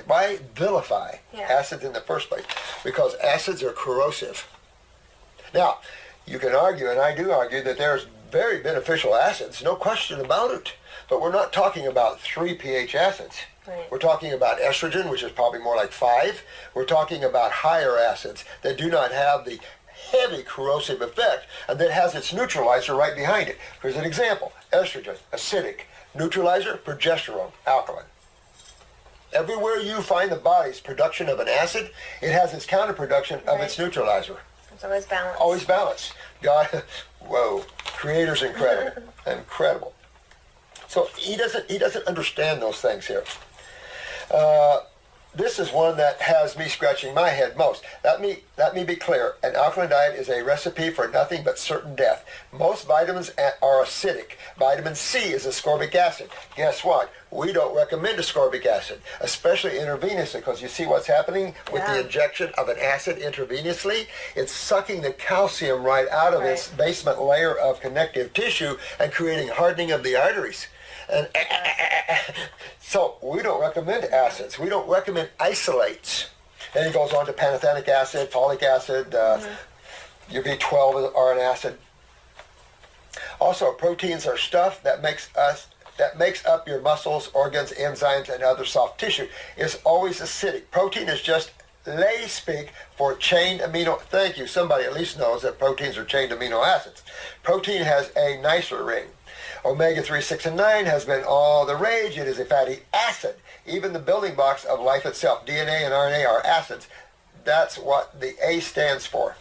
Why vilify acids in the first place? Because acids are corrosive. Now, you can argue, and I do argue, that there's very beneficial acids, no question about it. But we're not talking about 3 pH acids. Right. We're talking about estrogen, which is probably more like 5. We're talking about higher acids that do not have the heavy corrosive effect, and that has its neutralizer right behind it. Here's an example. Estrogen, acidic. Neutralizer, progesterone, alkaline. Everywhere you find the body's production of an acid, it has its counterproduction of its neutralizer. It's always balanced. Always balanced. God, whoa, Creator's incredible. Incredible. So he doesn't understand those things here. This is one that has me scratching my head most. Let me be clear. An alkaline diet is a recipe for nothing but certain death. Most vitamins are acidic. Vitamin C is ascorbic acid. Guess what? We don't recommend ascorbic acid, especially intravenously, because you see what's happening with the injection of an acid intravenously? It's sucking the calcium right out of its basement layer of connective tissue and creating hardening of the arteries. And so we don't recommend acids. We don't recommend isolates. And he goes on to pantothenic acid, folic acid, your B12 are an acid. Also, proteins are stuff that makes up your muscles, organs, enzymes, and other soft tissue. It's always acidic. Protein is just lay speak for chained amino. Thank you. Somebody at least knows that proteins are chained amino acids. Protein has a nicer ring. Omega-3, 6, and 9 has been all the rage. It is a fatty acid. Even the building blocks of life itself, DNA and RNA, are acids. That's what the A stands for.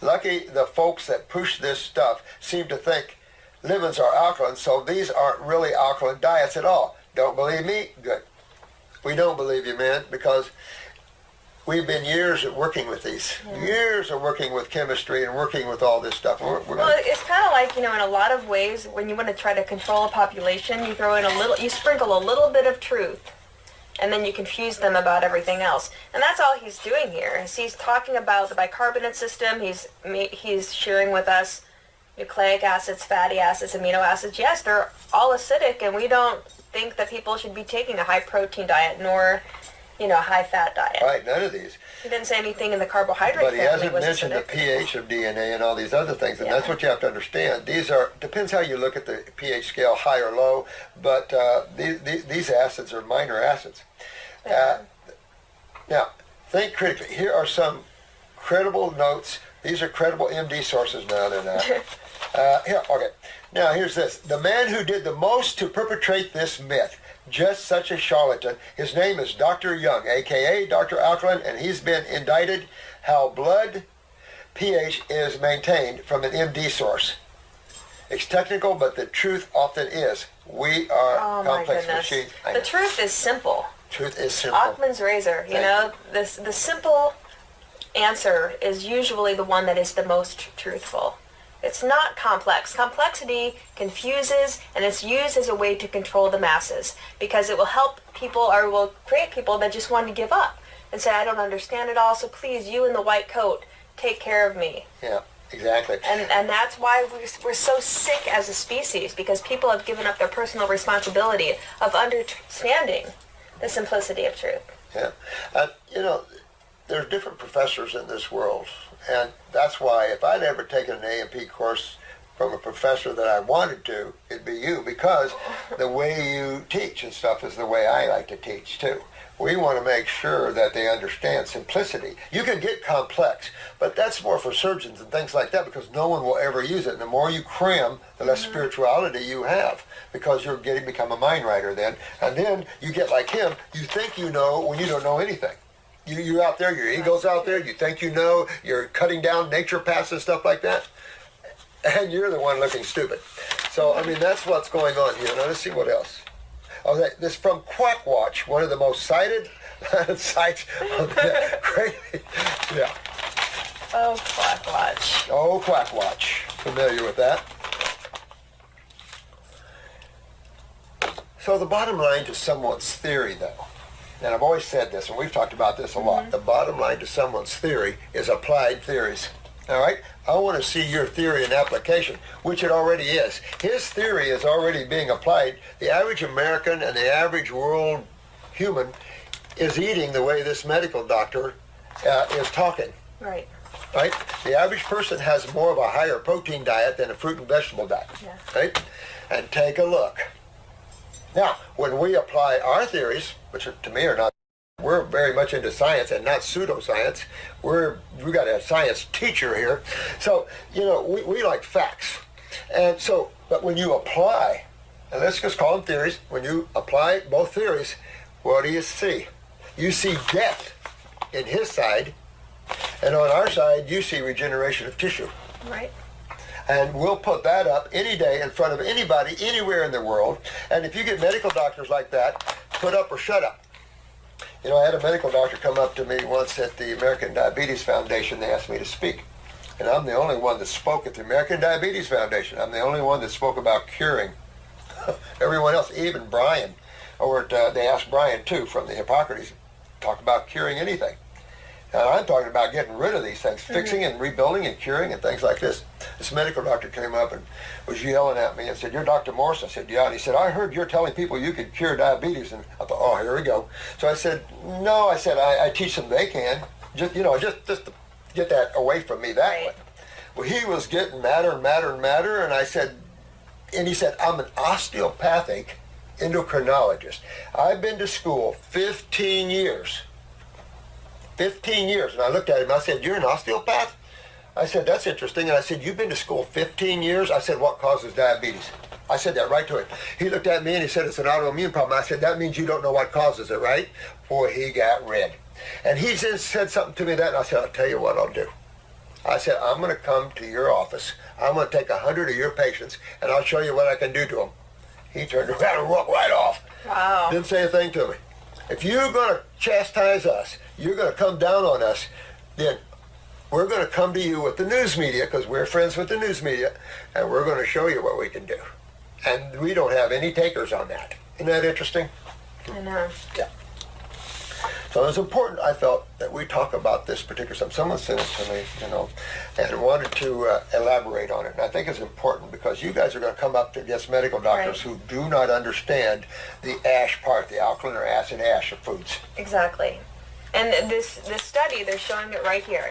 Lucky the folks that push this stuff seem to think lipids are alkaline, so these aren't really alkaline diets at all. Don't believe me? Good. We don't believe you, man, because we've been years of working with these. Years of working with chemistry and working with all this stuff. Well, it's kind of like, in a lot of ways, when you want to try to control a population, you throw in you sprinkle a little bit of truth, and then you confuse them about everything else. And that's all he's doing here. He's talking about the bicarbonate system. He's sharing with us nucleic acids, fatty acids, amino acids. Yes, they're all acidic, and we don't think that people should be taking a high-protein diet, nor a high-fat diet. Right, none of these. He didn't say anything in the carbohydrate But he family hasn't was mentioned acidic. the pH of DNA and all these other things, and that's what you have to understand. Depends how you look at the pH scale, high or low, but these acids are minor acids. Now, think critically. Here are some credible notes. These are credible MD sources. No, they're not. Okay. Now, here's this. The man who did the most to perpetrate this myth, just such a charlatan. His name is Dr. Young, a.k.a. Dr. Alkaline, and he's been indicted how blood pH is maintained from an MD source. It's technical, but the truth often is. We are complex machines. The truth is simple. Truth is simple. Occam's razor, the simple answer is usually the one that is the most truthful. It's not complex. Complexity confuses, and it's used as a way to control the masses because it will help people, or will create people that just want to give up and say, I don't understand it all, so please, you in the white coat, take care of me. Yeah, exactly. And that's why we're so sick as a species, because people have given up their personal responsibility of understanding the simplicity of truth. Yeah. There's different professors in this world. And that's why if I'd ever taken an A&P course from a professor that I wanted to, it'd be you, because the way you teach and stuff is the way I like to teach too. We want to make sure that they understand simplicity. You can get complex, but that's more for surgeons and things like that, because no one will ever use it. And the more you cram, the less spirituality you have, because you're become a mind writer then. And then you get like him, you think you know when you don't know anything. You're out there, your ego's out there, you think you know, you're cutting down nature paths and stuff like that, and you're the one looking stupid. So, that's what's going on here. Now, let's see what else. This from Quackwatch, one of the most cited sites of the great. Yeah. Oh, Quackwatch. Oh, Quackwatch. Familiar with that. So the bottom line to someone's theory, though, and I've always said this, and we've talked about this a lot, the bottom line to someone's theory is applied theories. All right? I want to see your theory in application, which it already is. His theory is already being applied. The average American and the average world human is eating the way this medical doctor is talking. Right. Right? The average person has more of a higher protein diet than a fruit and vegetable diet. Yeah. Right? And take a look. Now, when we apply our theories, which to me are not, we're very much into science and not pseudoscience. We got a science teacher here. So, we like facts. And so, but when you apply, and let's just call them theories, when you apply both theories, what do you see? You see death in his side, and on our side, you see regeneration of tissue. Right. And we'll put that up any day in front of anybody, anywhere in the world. And if you get medical doctors like that, put up or shut up. I had a medical doctor come up to me once at the American Diabetes Foundation. They asked me to speak. And I'm the only one that spoke at the American Diabetes Foundation. I'm the only one that spoke about curing. Everyone else, even Brian, they asked Brian too from the Hippocrates, talk about curing anything. And I'm talking about getting rid of these things, fixing and rebuilding and curing and things like this. This medical doctor came up and was yelling at me and said, "You're Dr. Morse?" I said, "Yeah." And he said, "I heard you're telling people you can cure diabetes." And I thought, oh, here we go. So I said, "No," I said, I teach them they can. Just to get that away from me that way. Well, he was getting madder and madder and madder. And he said, "I'm an osteopathic endocrinologist. I've been to school 15 years. 15 years. And I looked at him, I said, "You're an osteopath?" I said, "That's interesting." And I said, "You've been to school 15 years? I said, "What causes diabetes?" I said that right to him. He looked at me and he said, "It's an autoimmune problem." I said, "That means you don't know what causes it, right?" Boy, he got red. And he just said something to me that, and I said, "I'll tell you what I'll do." I said, "I'm going to come to your office. I'm going to take 100 of your patients, and I'll show you what I can do to them." He turned around and walked right off. Wow. Didn't say a thing to me. If you're going to chastise us, you're going to come down on us, then we're going to come to you with the news media, because we're friends with the news media, and we're going to show you what we can do. And we don't have any takers on that. Isn't that interesting? I know. Yeah. So it's important, I felt, that we talk about this particular stuff. Someone sent it to me, and wanted to elaborate on it. And I think it's important because you guys are going to come up against medical doctors who do not understand the ash part, the alkaline or acid ash of foods. Exactly. And this study, they're showing it right here.